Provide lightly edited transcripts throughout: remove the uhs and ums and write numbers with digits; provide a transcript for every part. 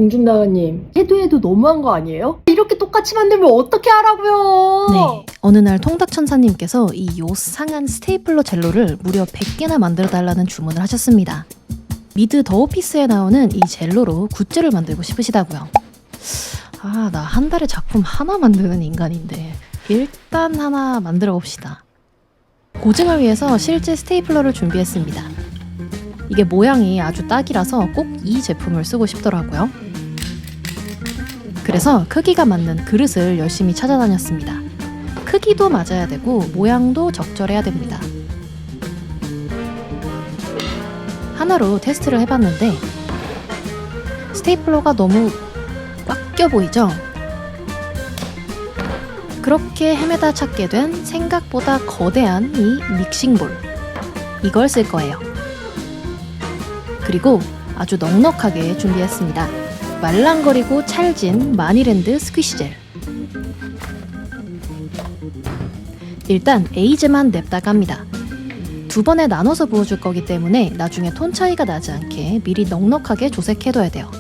공준나은님, 해도 너무한 거 아니에요? 이렇게 똑같이 만들면 어떻게 하라고요? 네, 어느 날 통닭천사님께서 이 요상한 스테이플러 젤로를 무려 100개나 만들어달라는 주문을 하셨습니다. 미드 더 오피스에 나오는 이 젤로로 굿즈를 만들고 싶으시다고요. 아, 나 한 달에 작품 하나 만드는 인간인데 일단 하나 만들어 봅시다. 고증을 위해서 실제 스테이플러를 준비했습니다. 이게 모양이 아주 딱이라서 꼭 이 제품을 쓰고 싶더라고요. 그래서 크기가 맞는 그릇을 열심히 찾아다녔습니다. 크기도 맞아야 되고 모양도 적절해야 됩니다. 하나로 테스트를 해봤는데 스테이플러가 너무 꽉 껴 보이죠? 그렇게 헤매다 찾게 된 생각보다 거대한 이 믹싱볼, 이걸 쓸 거예요. 그리고 아주 넉넉하게 준비했습니다. 말랑거리고 찰진 마니랜드 스퀴시젤. 일단 에이즈만 냅다 깝니다. 두 번에 나눠서 부어줄 거기 때문에 나중에 톤 차이가 나지 않게 미리 넉넉하게 조색해둬야 돼요.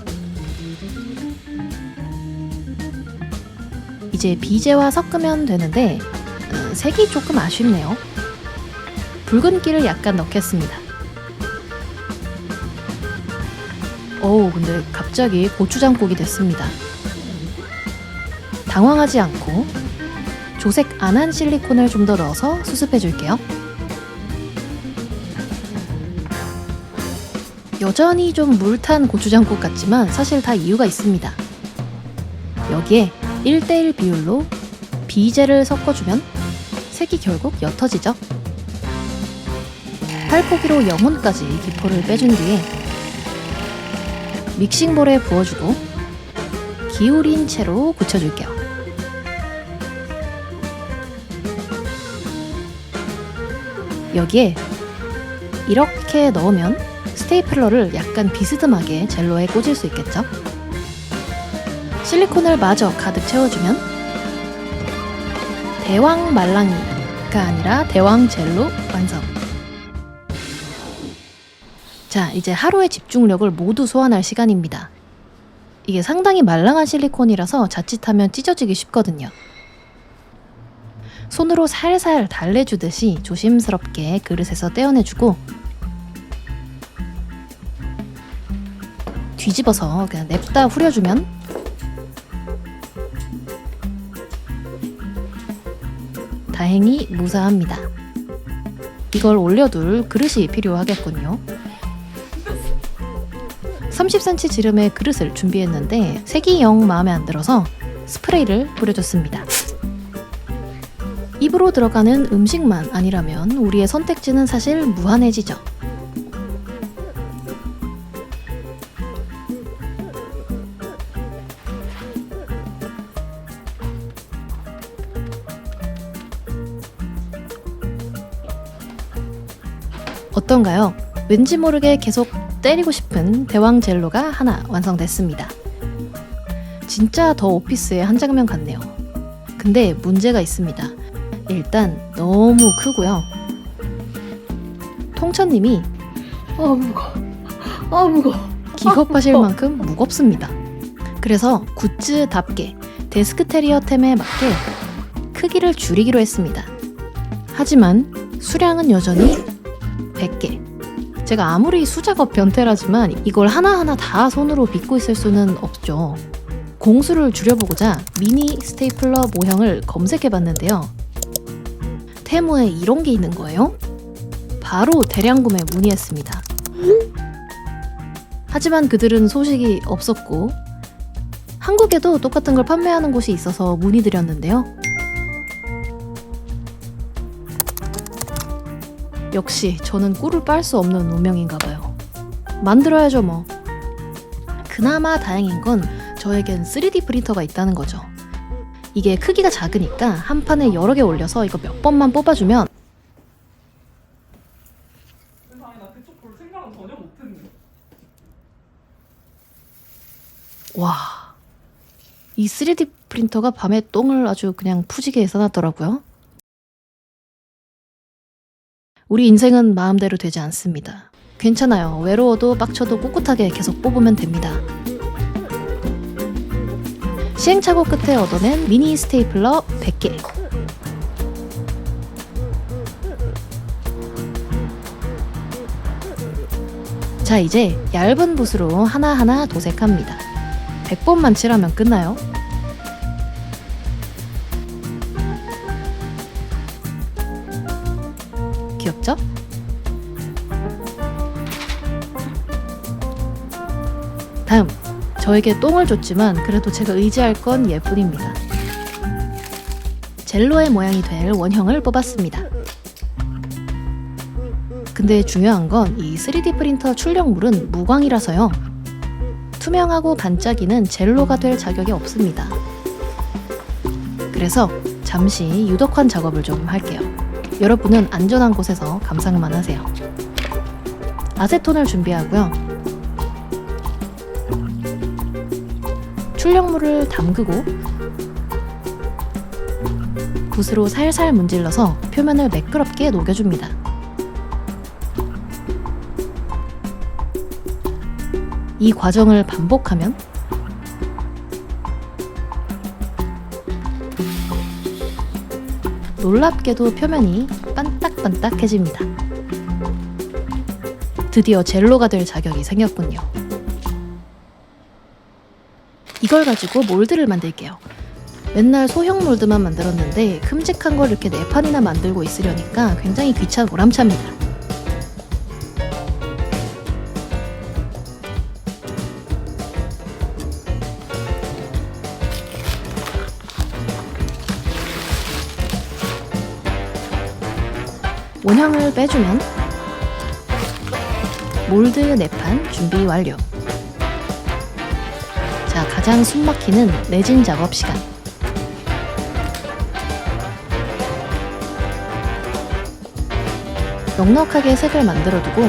이제 비제와 섞으면 되는데 색이 조금 아쉽네요. 붉은기를 약간 넣겠습니다. 근데 갑자기 고추장국이 됐습니다. 당황하지 않고 조색 안 한 실리콘을 좀 더 넣어서 수습해 줄게요. 여전히 좀 물탄 고추장국 같지만 사실 다 이유가 있습니다. 여기에 1:1 비율로 비제를 섞어주면 색이 결국 옅어지죠. 팔포기로 영혼까지 기포를 빼준 뒤에 믹싱볼에 부어주고 기울인 채로 굳혀줄게요. 여기에 이렇게 넣으면 스테이플러를 약간 비스듬하게 젤로에 꽂을 수 있겠죠? 실리콘을 마저 가득 채워주면 대왕 말랑이가 아니라 대왕 젤로 완성! 자, 이제 하루의 집중력을 모두 소환할 시간입니다. 이게 상당히 말랑한 실리콘이라서 자칫하면 찢어지기 쉽거든요. 손으로 살살 달래주듯이 조심스럽게 그릇에서 떼어내주고 뒤집어서 그냥 냅다 후려주면 다행히 무사합니다. 이걸 올려둘 그릇이 필요하겠군요. 30cm 지름의 그릇을 준비했는데 색이 영 마음에 안 들어서 스프레이를 뿌려줬습니다. 입으로 들어가는 음식만 아니라면 우리의 선택지는 사실 무한해지죠. 어떤가요? 왠지 모르게 계속 때리고 싶은 대왕 젤로가 하나 완성됐습니다. 진짜 더 오피스의 한 장면 같네요. 근데 문제가 있습니다. 일단 너무 크고요. 통천님이 무거워. 기겁하실 만큼 무겁습니다. 그래서 굿즈답게 데스크테리어템에 맞게 크기를 줄이기로 했습니다. 하지만 수량은 여전히 100개. 제가 아무리 수작업 변태라지만 이걸 하나하나 다 손으로 빚고 있을 수는 없죠. 공수를 줄여보고자 미니 스테이플러 모형을 검색해봤는데요. 테무에 이런 게 있는 거예요? 바로 대량 구매 문의했습니다. 하지만 그들은 소식이 없었고 한국에도 똑같은 걸 판매하는 곳이 있어서 문의드렸는데요. 역시 저는 꿀을 빨 수 없는 운명인가 봐요. 만들어야죠 뭐. 그나마 다행인 건 저에겐 3D 프린터가 있다는 거죠. 이게 크기가 작으니까 한 판에 여러 개 올려서 이거 몇 번만 뽑아주면 세상에 나 그쪽 볼 생각은 전혀 못했네. 와, 이 3D 프린터가 밤에 똥을 아주 그냥 푸지게 써놨더라고요. 우리 인생은 마음대로 되지 않습니다. 괜찮아요. 외로워도 빡쳐도 꿋꿋하게 계속 뽑으면 됩니다. 시행착오 끝에 얻어낸 미니 스테이플러 100개. 자, 이제 얇은 붓으로 하나하나 도색합니다. 100번만 칠하면 끝나요. 귀엽죠? 다음, 저에게 똥을 줬지만 그래도 제가 의지할 건 얘뿐입니다. 젤로의 모양이 될 원형을 뽑았습니다. 근데 중요한 건 이 3D 프린터 출력물은 무광이라서요. 투명하고 반짝이는 젤로가 될 자격이 없습니다. 그래서 잠시 유덕환 작업을 좀 할게요. 여러분은 안전한 곳에서 감상만 하세요. 아세톤을 준비하고요. 출력물을 담그고 붓으로 살살 문질러서 표면을 매끄럽게 녹여줍니다. 이 과정을 반복하면 놀랍게도 표면이 반딱반딱해집니다. 드디어 젤로가 될 자격이 생겼군요. 이걸 가지고 몰드를 만들게요. 맨날 소형 몰드만 만들었는데 큼직한 걸 이렇게 4판이나 만들고 있으려니까 굉장히 귀찮고 보람찹니다. 원형을 빼주면 몰드 4판 준비 완료. 자, 가장 숨막히는 레진 작업 시간. 넉넉하게 색을 만들어두고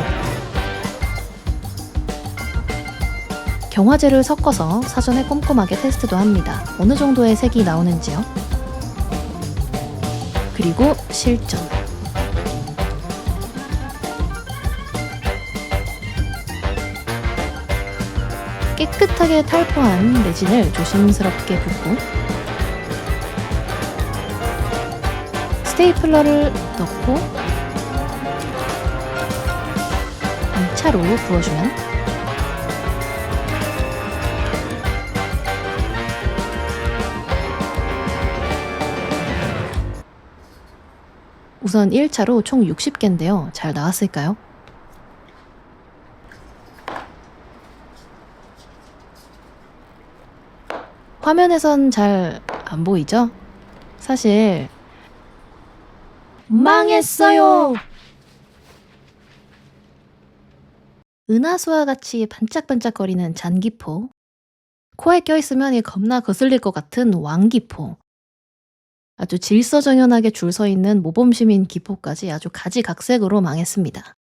경화제를 섞어서 사전에 꼼꼼하게 테스트도 합니다. 어느 정도의 색이 나오는지요. 그리고 실전. 깨끗하게 탈포한 레진을 조심스럽게 붓고 스테이플러를 넣고 2차로 부어주면 우선 1차로 총 60개인데요. 잘 나왔을까요? 화면에선 잘 안 보이죠? 사실 망했어요! 은하수와 같이 반짝반짝거리는 잔기포, 코에 껴있으면 이 겁나 거슬릴 것 같은 왕기포, 아주 질서정연하게 줄 서 있는 모범시민 기포까지 아주 가지각색으로 망했습니다.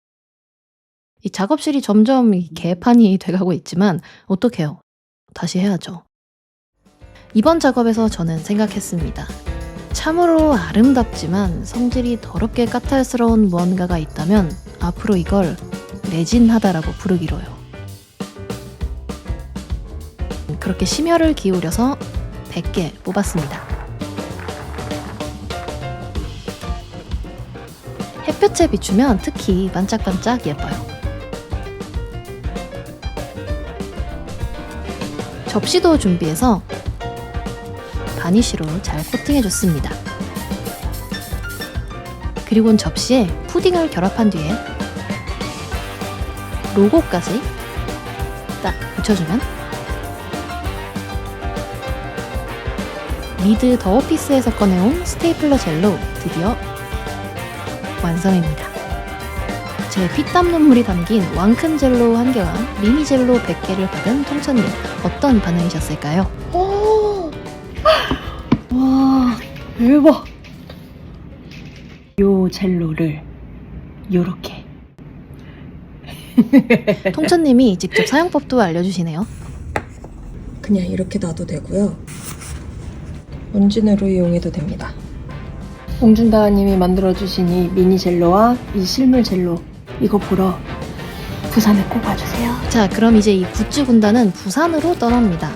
이 작업실이 점점 개판이 돼가고 있지만 어떡해요? 다시 해야죠. 이번 작업에서 저는 생각했습니다. 참으로 아름답지만 성질이 더럽게 까탈스러운 무언가가 있다면 앞으로 이걸 레진하다라고 부르기로요. 그렇게 심혈을 기울여서 100개 뽑았습니다. 햇볕에 비추면 특히 반짝반짝 예뻐요. 접시도 준비해서 바니쉬로 잘 코팅해줬습니다. 그리고는 접시에 푸딩을 결합한 뒤에 로고까지 딱 붙여주면 미드 더 오피스에서 꺼내온 스테이플러 젤로 드디어 완성입니다. 제 피땀 눈물이 담긴 왕큰 젤로 1개와 미니 젤로 100개를 받은 통천님, 어떤 반응이셨을까요? 와, 대박. 요 젤로를 요렇게. 통천님이 직접 사용법도 알려주시네요. 그냥 이렇게 놔도 되고요. 원진으로 이용해도 됩니다. 홍준다님이 만들어주신 이 미니 젤로와 이 실물 젤로, 이거 보러 부산에 꼭 와주세요. 자, 그럼 이제 이 굿즈 군단은 부산으로 떠납니다.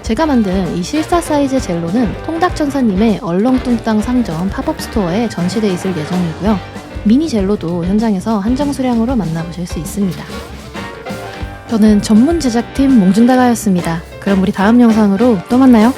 제가 만든 이 실사 사이즈 젤로는 통닭천사님의 얼렁뚱땅 상점 팝업 스토어에 전시돼 있을 예정이고요. 미니 젤로도 현장에서 한정 수량으로 만나보실 수 있습니다. 저는 전문 제작팀 몽준다가였습니다. 그럼 우리 다음 영상으로 또 만나요.